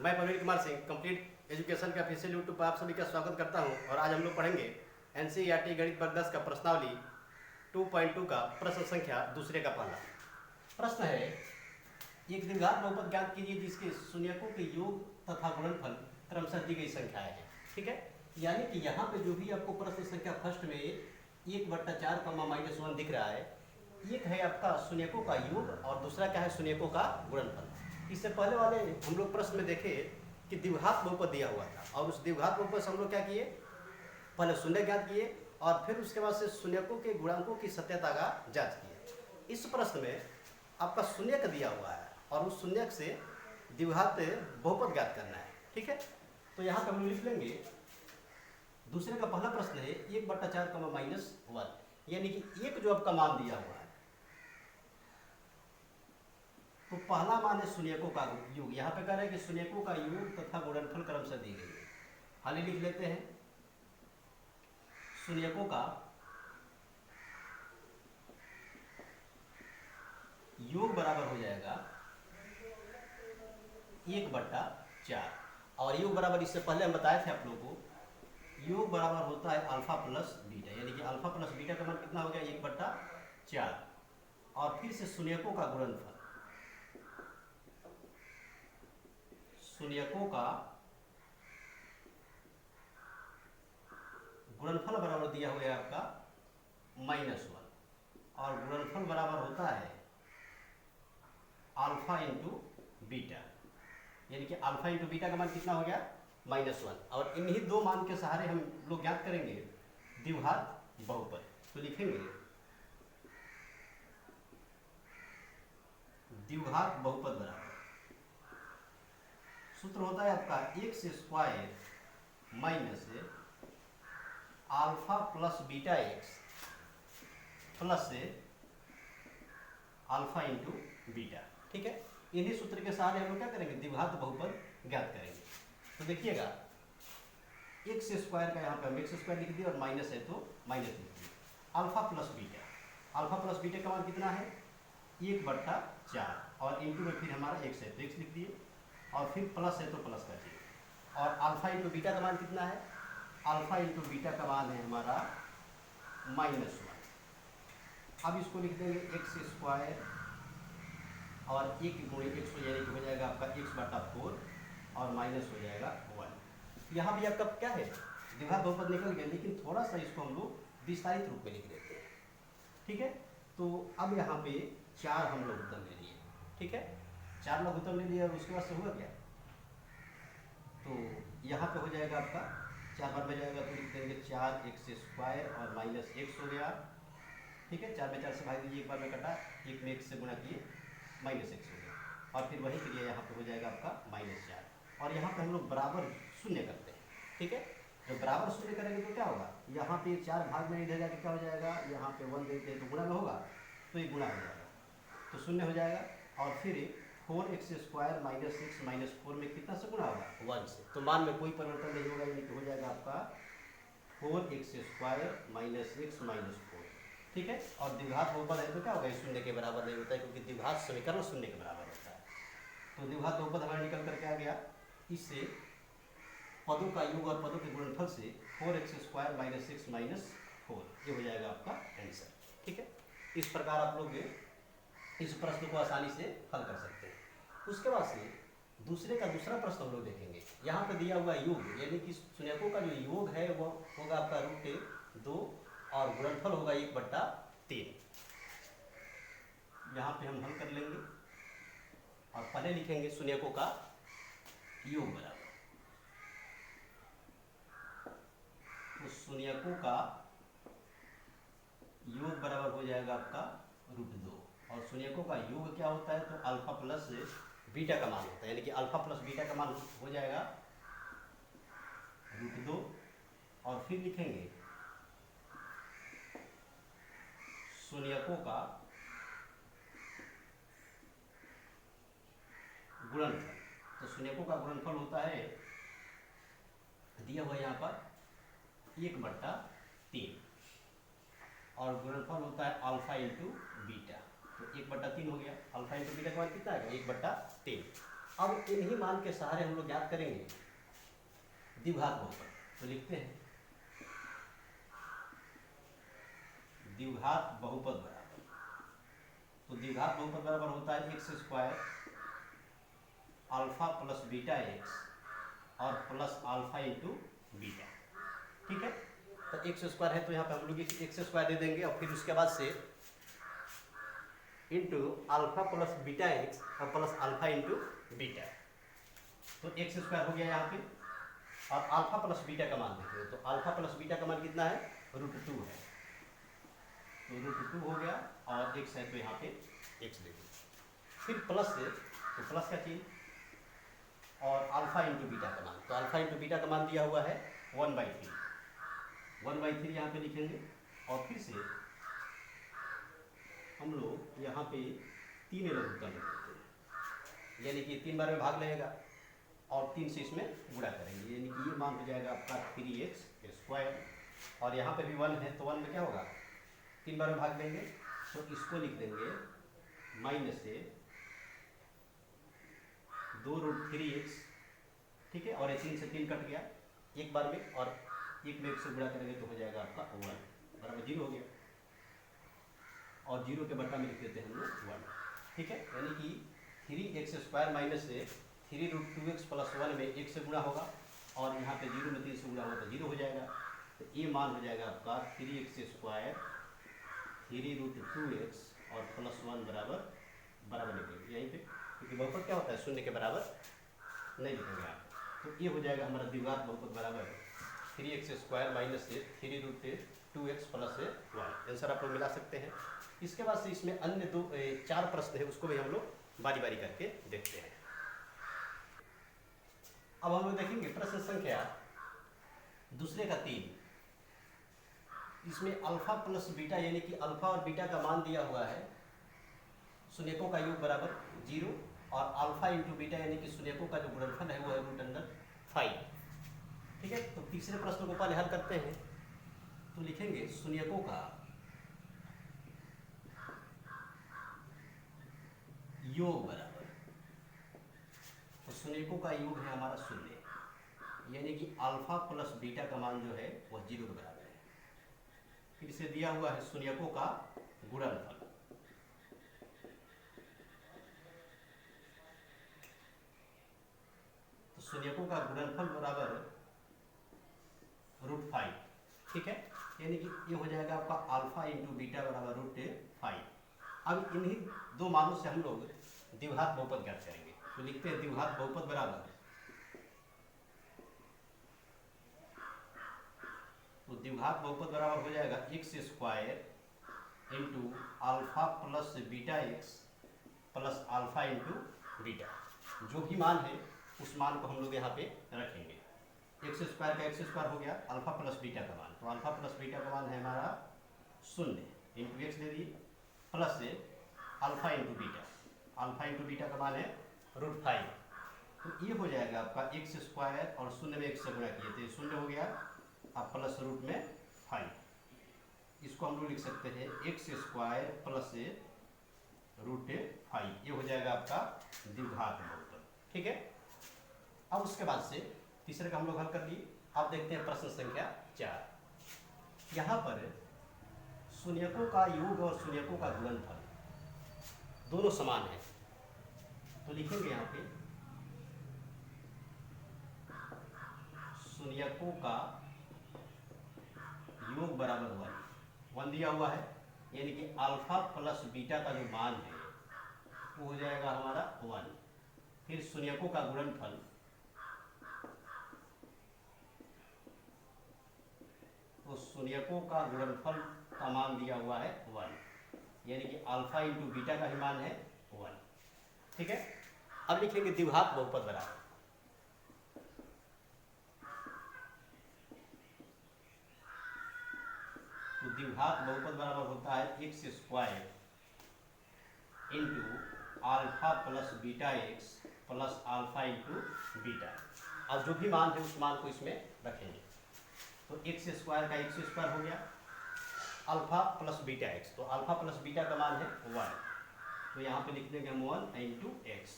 मैं Praveen Kumar Singh complete education के official YouTube पर आप सभी का स्वागत करता हूं और आज हम लोग पढ़ेंगे एनसीईआरटी गणित वर्ग 10 का प्रश्नावली 2.2 का प्रश्न संख्या दूसरे का पहला प्रश्न है। एक द्विघात बहुपद ज्ञात कीजिए जिसके शून्यकों के योग तथा गुणनफल क्रमशः दी गई संख्याएं हैं। ठीक है, यानी कि यहाँ पे जो भी आपको प्रश्न संख्या फर्स्ट में 1/4 -1 दिख रहा है, एक है आपका शून्यकों का योग और दूसरा क्या है शून्यकों का गुणनफल। इससे पहले वाले हम लोग प्रश्न में देखे कि द्विघात बहुपद दिया हुआ था और उस द्विघात बहुपद से हम लोग क्या किए, पहले शून्य ज्ञात किए और फिर उसके बाद से शून्यकों के गुणांकों की सत्यता का जांच किए। इस प्रश्न में आपका शून्यक दिया हुआ है और उस शून्यक से द्विघात बहुपद ज्ञात करना है। ठीक है, तो यहाँ पर हम लिख लेंगे दूसरे का पहला प्रश्न है 1/4 -1, यानी कि एक जो आपका मान दिया हुआ है तो पहला मान है शून्यकों का योग। यहाँ पे कह रहे हैं कि शून्यकों का योग तथा गुणनफल क्रमशः दी गई है। हाल लिख लेते हैं शून्यकों का योग बराबर हो जाएगा 1/4 और योग बराबर इससे पहले हम बताए थे आप लोगों को योग बराबर होता है अल्फा प्लस बीटा, यानी कि अल्फा प्लस बीटा का मान कितना हो गया 1/4 और फिर से शून्यकों का गुणनफल, शून्यकों का गुणनफल बराबर दिया हुआ है आपका -1 और गुणनफल बराबर होता है अल्फा इंटू बीटा, यानी कि अल्फा इंटू बीटा का मान कितना हो गया -1 और इन्हीं दो मान के सहारे हम लोग ज्ञात करेंगे द्विघात बहुपद। तो लिखेंगे द्विघात बहुपद बराबर सूत्र होता है आपका x² minus alpha plus beta x plus alpha into beta. ठीक है, इन्हीं सूत्र के सहारे हम लोग क्या करेंगे द्विघात बहुपद ज्ञात करेंगे। तो देखिएगा x² का यहाँ पे हम x² लिख दिया और माइनस है तो माइनस लिख दिया। अल्फा प्लस बीटा का मान कितना है 1/4 और इंटू में फिर हमारा x है तो x लिख दिए और फिर प्लस है तो प्लस कर दिए और अल्फा इंटू बीटा का मान कितना है, अल्फा इंटू बीटा का मान है हमारा -1। अब इसको लिख देंगे x² और 1 गुणे x हो यानी कि हो जाएगा आपका x/4 और माइनस हो जाएगा 1। यहाँ भी आपका क्या है द्विघात बहुपद निकल गया, लेकिन थोड़ा सा इसको हम लोग विस्तारित रूप में लिख देते हैं। ठीक है, तो अब यहाँ पे 4 हम लोग उत्तर ले लिए। ठीक है, 4 लघुत्तम ले लिया और उसके बाद से हुआ क्या, तो यहाँ पे हो जाएगा आपका 4 बार में जाएगा तो लिख देंगे 4x² और -x हो गया। ठीक है, 4 में 4 से भाग दीजिए, एक बार में कटा, एक में x से गुणा किए -x हो गया और फिर वही क्रिया यहाँ पे हो जाएगा आपका -4 और यहाँ पे हम लोग बराबर शून्य करते हैं। ठीक है, जब बराबर शून्य करेंगे तो क्या होगा, यहाँ पे 4 भाग में इधर जाके क्या हो जाएगा, यहाँ पे 1 देते हैं तो गुणा में होगा तो ये गुणा हो जाएगा तो शून्य हो जाएगा और फिर 4x² -6 -4 में कितना से गुणा होगा 1 से, तो मान में कोई परिवर्तन नहीं होगा, यानी कि हो जाएगा आपका 4x² -6 -4। ठीक है, और द्विघात बहुपद है तो क्या होगा शून्य के बराबर नहीं होता है क्योंकि द्विघात समीकरण शून्य के बराबर होता है। तो द्विघात बहुपद हमारा निकल करके आ गया, इससे पदों का योग और पदों के गुणनफल से 4x² -6 -4 ये हो जाएगा आपका आंसर। ठीक है, इस प्रकार आप लोग इस प्रश्न को आसानी से हल कर सकते हैं। उसके बाद से दूसरे का दूसरा प्रश्न हम लोग देखेंगे। यहाँ पे दिया हुआ योग यानी कि शून्यकों का जो योग है वो होगा आपका √2 और गुणनफल होगा 1/3। यहाँ पे हम हल कर लेंगे और पहले लिखेंगे शून्यकों का योग बराबर, तो शून्यकों का योग बराबर हो जाएगा आपका √2 और शून्यकों का योग क्या होता है तो अल्फा प्लस बीटा का मान होता है, यानी कि अल्फा प्लस बीटा का मान हो जाएगा √2 और फिर लिखेंगे शून्यकों का गुणनफल। तो शून्यकों का गुणनफल होता है दिया हुआ यहाँ पर 1/3 और गुणनफल होता है अल्फा इंटू बीटा, तो 1/3 हो गया। अल्फा इंटू बीटा का मान कितना है 1/3। अब इन्हीं मान के सहारे हम लोग याद करेंगे द्विघात बहुपद। तो लिखते हैं द्विघात बहुपद बराबर, तो द्विघात बहुपद बराबर होता है x square alpha plus beta x और प्लस अल्फा इंटू बीटा। ठीक है, तो एक्स स्क्वायर है तो यहाँ पे हम लोग एक्स स्क्वायर दे देंगे और फिर उसके बाद से into alpha plus beta x और प्लस अल्फा इंटू बीटा। तो एक्स स्क्वायर हो गया यहाँ पे, और अल्फा प्लस बीटा का मान देखिए, तो अल्फा प्लस बीटा का मान कितना है, √2 है, तो √2 हो गया, और एक्स है तो यहाँ पे एक्स दे दो, फिर प्लस से तो प्लस का चिन्ह और अल्फा इंटू बीटा का मान, तो अल्फा इंटू बीटा का मान दिया हुआ है 1/3, 1/3 यहाँ पे लिखेंगे, और फिर से हम लोग यहाँ पे 3 लघुत्तम लिख देते हैं, यानी कि 3 बार में भाग लगेगा और 3 से इसमें गुणा करेंगे, यानी कि ये मान हो जाएगा आपका 3x², और यहाँ पे भी 1 है तो 1 में क्या होगा, 3 बार में भाग देंगे, तो इसको लिख देंगे माइनस से 2√3x। ठीक है, और ये 3 से 3 कट गया एक बार में, और एक में 1 से गुणा करेंगे तो हो जाएगा आपका 1 बराबर 0 हो गया, और 0 के बट्टा में लिख देते हैं हम लोग 1। ठीक है, यानी कि 3x² माइनस से 3√2x + 1 में 1 से गुणा होगा, और यहाँ पे 0 में 3 से गुणा होगा तो 0 हो जाएगा, तो ये मान हो जाएगा आपका 3x² 3√2x और +1 बराबर लिखेंगे यहीं पे, क्योंकि बहुपद क्या होता है, शून्य के बराबर नहीं लिखेंगे आप, तो ये हो जाएगा हमारा द्विघात बहुपद बराबर 3x² माइनस से 3√2x + 1। आंसर आप लोग मिला सकते हैं। इसके बाद से इसमें अन्य 4 प्रश्न है, उसको भी हम लोग बारी बारी करके देखते हैं। अब हम लोग देखेंगे प्रश्न संख्या दूसरे का 3। इसमें अल्फा प्लस बीटा यानी कि अल्फा और बीटा का मान दिया हुआ है, शून्यकों का योग बराबर 0, और अल्फा इंटू बीटा यानी कि शून्यकों का जो गुणनफल है वो है √5। ठीक है, तो तीसरे प्रश्न को पहले हल करते हैं, तो लिखेंगे शून्यकों का योग बराबर, तो शून्यकों का योग है हमारा 0, यानी कि अल्फा प्लस बीटा का मान जो है वह 0 के बराबर है। फिर से दिया हुआ है शून्यकों का गुणनफल, तो शून्यकों का गुणनफल बराबर √5। ठीक है, यानी कि ये हो जाएगा आपका अल्फा इंटू बीटा बराबर √5। अब इन्हीं 2 मानों से हम लोग द्विघात बहुपद ज्ञात करेंगे, तो लिखते हैं द्विघात बहुपद बराबर, तो द्विघात बहुपद बराबर हो जाएगा x² into alpha plus beta x plus alpha into beta. जो भी मान है उस मान को हम लोग यहाँ पे रखेंगे, x² का x² हो गया, अल्फा प्लस बीटा का मान, तो अल्फा प्लस बीटा का मान है हमारा 0 इंटू एक्स दे दिए, प्लस से alpha into beta, alpha into beta का मान है √5, तो ये हो जाएगा आपका x² और 0 में 1 से गुणा किए तो ये 0 हो गया, अब प्लस √5, इसको हम लोग लिख सकते हैं x² प्लस से √5, ये हो जाएगा आपका द्विघात बहुपद। ठीक है, अब उसके बाद से तीसरे का हम लोग हल कर लिए। अब देखते हैं प्रश्न संख्या 4। यहाँ पर शून्यकों का योग और शून्यकों का गुणनफल दोनों समान है, तो लिखेंगे यहाँ पे शून्यकों का योग बराबर 1 दिया हुआ है, यानी कि अल्फा प्लस बीटा का जो मान है वो हो जाएगा हमारा 1। फिर शून्यकों का गुणनफल, तो शून्यकों का गुणनफल का मान दिया हुआ है 1, यानी कि अल्फा इंटू बीटा का ही मान है 1। ठीक है, अब लिखेंगे द्विघात बहुपद बराबर, तो द्विघात बहुपद बराबर होता है x² into alpha plus beta x plus alpha into beta. अब जो भी मान है उस मान को इसमें रखेंगे, तो x² का x² हो गया, अल्फा प्लस बीटा एक्स, तो अल्फा प्लस बीटा का मान है 1, तो यहाँ पे लिख देंगे हम 1 इंटू एक्स,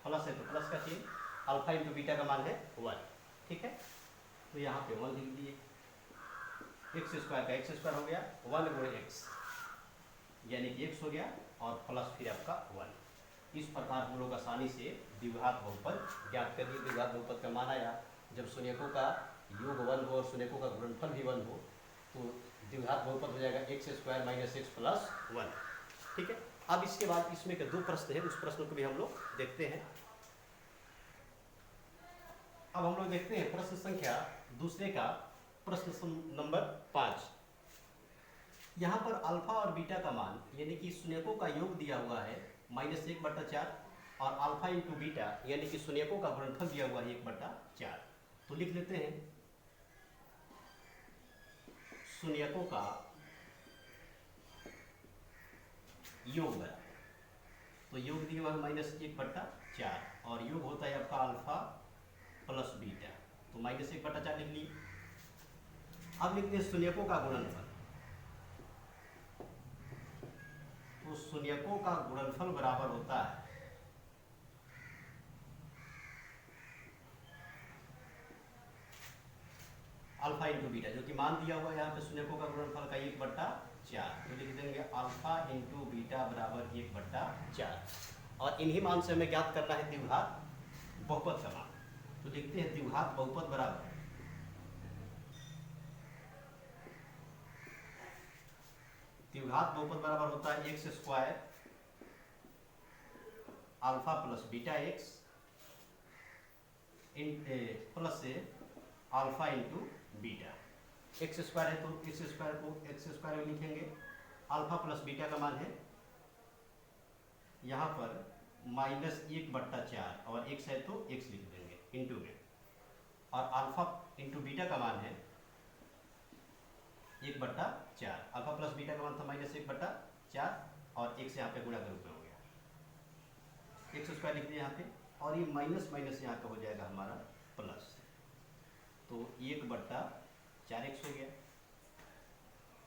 प्लस है तो प्लस का चिन्ह, अल्फा इंटू बीटा का मान है 1, ठीक है। तो यहाँ पे 1 लिख दिए, एक्स स्क्वायर का एक्स स्क्वायर हो गया 1 गुणे एक्स, यानी कि एक्स हो गया और प्लस फिर आपका 1। इस प्रकार हम लोग आसानी से द्विघात बहुपद ज्ञात कर लिए। द्विघात बहुपद का मान आया जब शून्यकों का योग 1 हो और शून्यकों का गुणनफल भी 1 हो, तो द्विघात बहुपद हो जाएगा x square minus x plus 1, ठीक है। अब इसके बाद इसमें के 2 प्रश्न है, उस प्रश्न को भी हम लोग देखते हैं। अब हम लोग देखते हैं प्रश्न संख्या दूसरे का प्रश्न नंबर 5। यहाँ पर अल्फा और बीटा का मान यानी कि शून्यकों का योग दिया हुआ है -1/4 और अल्फा इंटू बीटा यानी कि शून्यकों का गुणनफल दिया हुआ है 1/4। तो लिख लेते हैं शून्यकों का योग बराबर, तो योग दिया हुआ है -1/4 और योग होता है आपका अल्फा प्लस बीटा, तो -1/4 लिख लिए। अब लिखते हैं शून्यकों का गुणनफल, तो शून्यकों का गुणनफल बराबर होता है अल्फा इंटू बीटा, जो कि मान दिया हुआ है यहाँ पे शून्यकों का गुणनफल का 1/4, तो लिख देंगे अल्फा इंटू बीटा बराबर 1/4। और इन्हीं मान से हमें ज्ञात करना है द्विघात बहुपद का मान, तो लिखते हैं द्विघात बहुपद बराबर होता है x square alpha plus beta x plus alpha into beta. X square है तो एक्स स्क्वायर को एक्स स्क्वायर में लिखेंगे, अल्फा प्लस बीटा का मान है यहाँ पर -1/4 और एक्स है तो एक्स लिख देंगे इंटू में, और अल्फा इंटू बीटा का मान है 1/4। अल्फा प्लस बीटा का मान था -1/4 और एक्स यहाँ पे गुणा के रूप में हो गया, एक्स स्क्वायर लिख दिया यहाँ पे, और ये माइनस माइनस यहाँ का हो जाएगा हमारा प्लस, तो 1/4 एक्स हो गया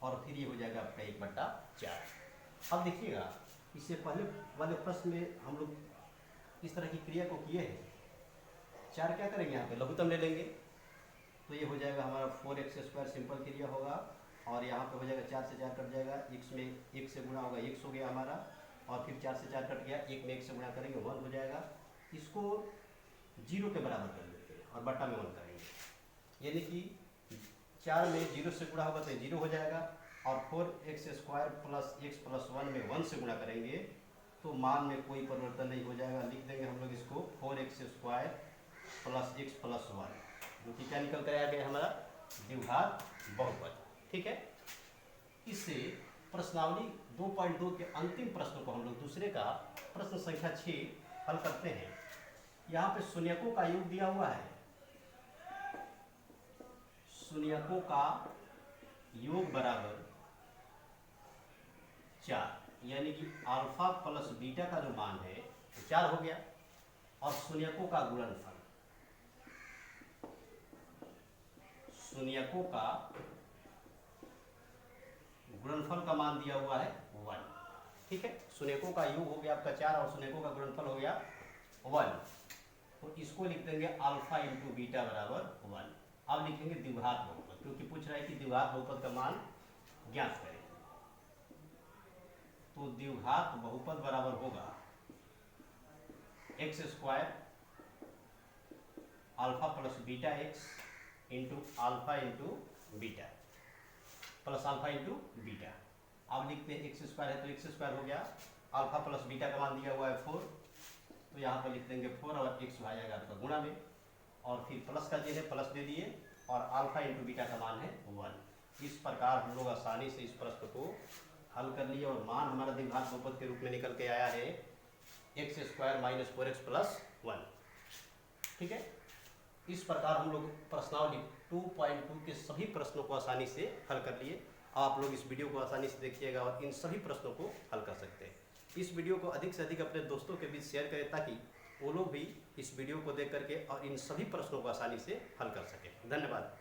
और फिर ये हो जाएगा आपका 1/4। अब देखिएगा इससे पहले वाले प्रश्न में हम लोग इस तरह की क्रिया को किए हैं। 4 क्या करेंगे यहाँ पे लघुत्तम ले लेंगे, तो ये हो जाएगा हमारा 4x² सिंपल क्रिया होगा, और यहाँ पे हो जाएगा 4 से 4 कट जाएगा, x में 1 से गुणा होगा x हो गया हमारा, और फिर 4 से 4 कट गया, 1 में 1 से गुणा करेंगे 1 हो जाएगा। इसको 0 के बराबर कर देते हैं और बट्टा में 1 करेंगे, यानी कि 4 में 0 से गुणा होगा तो 0 हो जाएगा, और 4x² प्लस x प्लस 1 में 1 से गुणा करेंगे तो मान में कोई परिवर्तन नहीं हो जाएगा। लिख देंगे हम लोग इसको 4x² प्लस x प्लस 1, जो कि क्या निकल कर आ गया हमारा द्विघात बहुपद, ठीक है। इससे प्रश्नावली 2.2 के अंतिम प्रश्न को हम लोग दूसरे का प्रश्न संख्या 6 हल करते हैं। यहाँ पे शून्यकों का योग दिया हुआ है, शून्यकों का योग बराबर 4, यानी कि अल्फा प्लस बीटा का जो मान है 4 हो गया, और शून्यकों का गुणनफल, शून्यकों का गुणनफल का मान दिया हुआ है 1, ठीक है। शून्यकों का योग हो गया आपका 4 और शून्यकों का गुणनफल हो गया 1, तो इसको लिख देंगे अल्फा इंटू बीटा बराबर 1। अब लिखेंगे द्विघात बहुपद, क्योंकि पूछ रहा है कि द्विघात बहुपद का मान ज्ञात करें, तो द्विघात बहुपद बराबर होगा x² alpha plus beta x into alpha into beta plus alpha into beta. अब लिखते हैं x² है तो x² हो गया, अल्फा प्लस बीटा का मान दिया हुआ है 4, तो यहाँ पर लिख देंगे 4 और x आ जाएगा आपका गुणा में, और फिर प्लस का चिन्ह है प्लस दे दिए, और अल्फा इंटू बीटा का मान है 1। इस प्रकार हम लोग आसानी से इस प्रश्न को हल कर लिए, और मान हमारा द्विघात बहुपद के रूप में निकल के आया है x² माइनस 4x प्लस 1, ठीक है। इस प्रकार हम लोग प्रश्नावली 2.2 के सभी प्रश्नों को आसानी से हल कर लिए। आप लोग इस वीडियो को आसानी से देखिएगा और इन सभी प्रश्नों को हल कर सकते हैं। इस वीडियो को अधिक से अधिक अपने दोस्तों के बीच शेयर करें, ताकि वो लोग भी इस वीडियो को देख करके और इन सभी प्रश्नों को आसानी से हल कर सकें। धन्यवाद।